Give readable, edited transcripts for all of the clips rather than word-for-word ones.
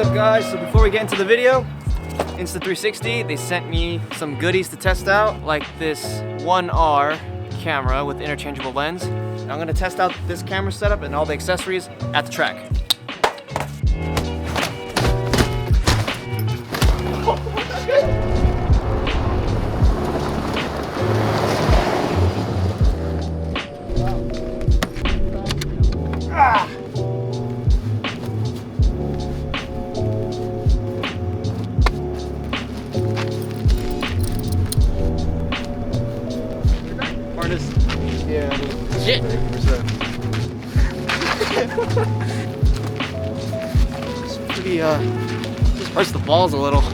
up guys? So before we get into the video, Insta360, they sent me some goodies to test out, like this 1R camera with interchangeable lens. And I'm gonna test out this camera setup and all the accessories at the track. Yeah, shit. It's pretty, just hurts the balls a little.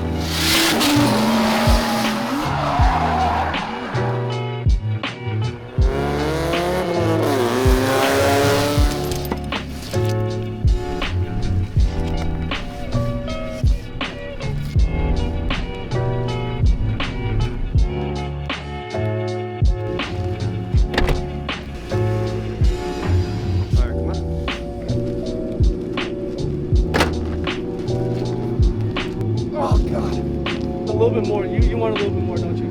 A little bit more. You want a little bit more, don't you?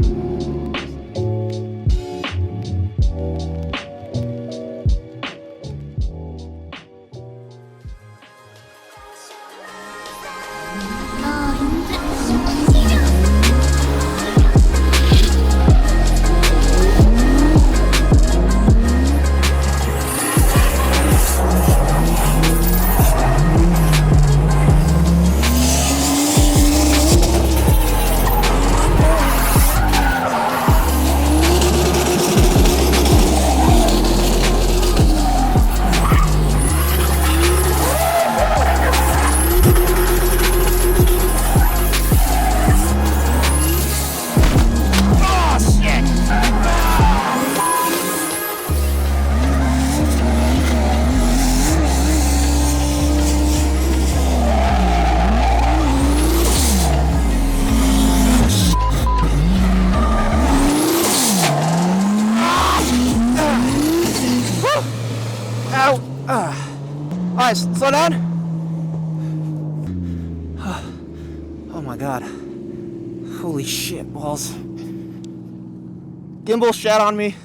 Alright, slow down. Oh my god. Holy shit balls. Gimbal shat on me.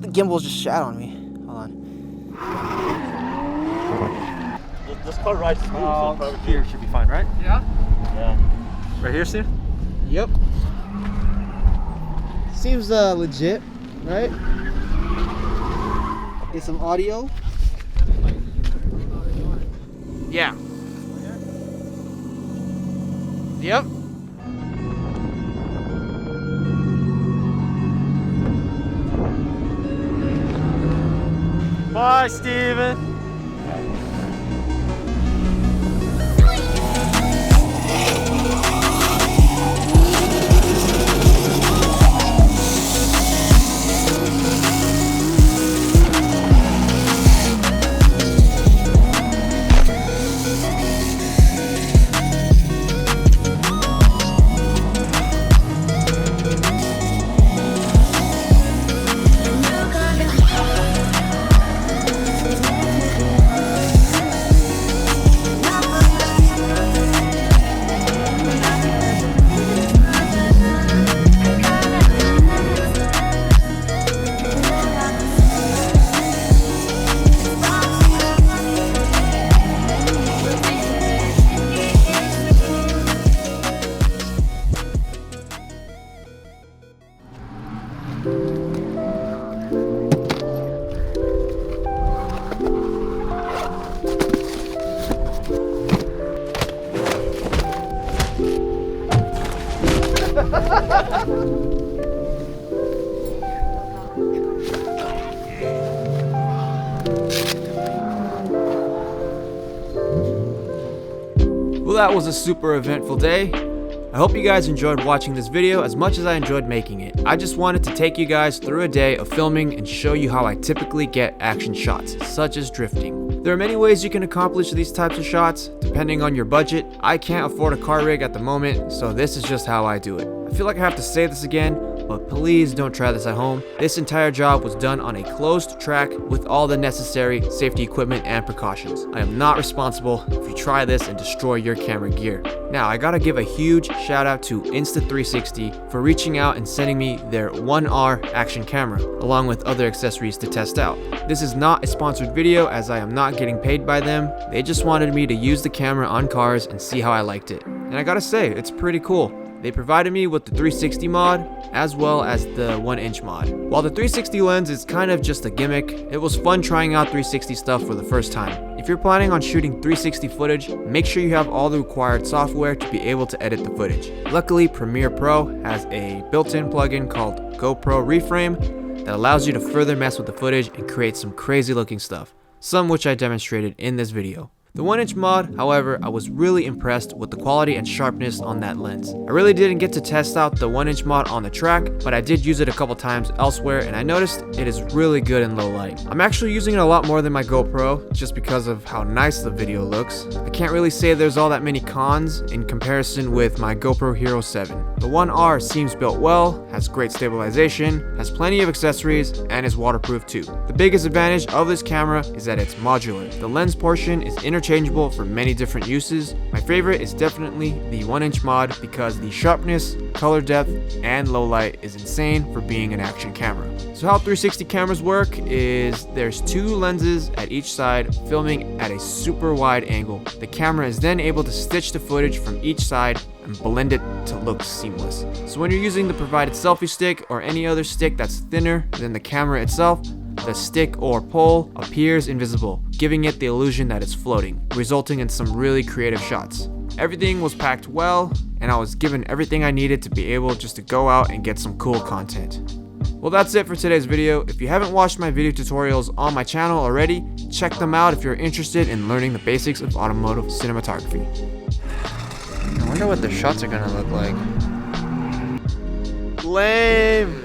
The gimbal just shat on me. Hold on. This part right Here should be fine, right? Yeah? Yeah. Right here, Steve? Yep. Seems legit, right? Get some audio. Yeah. Yep. Bye, Steven. Well, that was a super eventful day. I hope you guys enjoyed watching this video as much as I enjoyed making it. I just wanted to take you guys through a day of filming and show you how I typically get action shots, such as drifting. There are many ways you can accomplish these types of shots, depending on your budget. I can't afford a car rig at the moment, so this is just how I do it. I feel like I have to say this again, but please don't try this at home. This entire job was done on a closed track with all the necessary safety equipment and precautions. I am not responsible if you try this and destroy your camera gear. Now, I gotta give a huge shout out to Insta360 for reaching out and sending me their 1R action camera, along with other accessories to test out. This is not a sponsored video as I am not getting paid by them. They just wanted me to use the camera on cars and see how I liked it. And I gotta say, it's pretty cool. They provided me with the 360 mod as well as the 1-inch mod. While the 360 lens is kind of just a gimmick, it was fun trying out 360 stuff for the first time. If you're planning on shooting 360 footage, make sure you have all the required software to be able to edit the footage. Luckily, Premiere Pro has a built-in plugin called GoPro Reframe that allows you to further mess with the footage and create some crazy looking stuff, some which I demonstrated in this video. The 1-inch mod, however, I was really impressed with the quality and sharpness on that lens. I really didn't get to test out the 1-inch mod on the track, but I did use it a couple times elsewhere and I noticed it is really good in low light. I'm actually using it a lot more than my GoPro just because of how nice the video looks. I can't really say there's all that many cons in comparison with my GoPro Hero 7. The 1R seems built well, has great stabilization, has plenty of accessories, and is waterproof too. The biggest advantage of this camera is that it's modular. The lens portion is interchangeable for many different uses. My favorite is definitely the 1-inch mod because the sharpness, color depth, and low light is insane for being an action camera. So how 360 cameras work is there's 2 lenses at each side filming at a super wide angle. The camera is then able to stitch the footage from each side and blend it to look seamless. So when you're using the provided selfie stick or any other stick that's thinner than the camera itself, the stick or pole appears invisible, giving it the illusion that it's floating, resulting in some really creative shots. Everything was packed well, and I was given everything I needed to be able just to go out and get some cool content. Well, that's it for today's video. If you haven't watched my video tutorials on my channel already, check them out if you're interested in learning the basics of automotive cinematography. I wonder what the shots are gonna look like. Lame!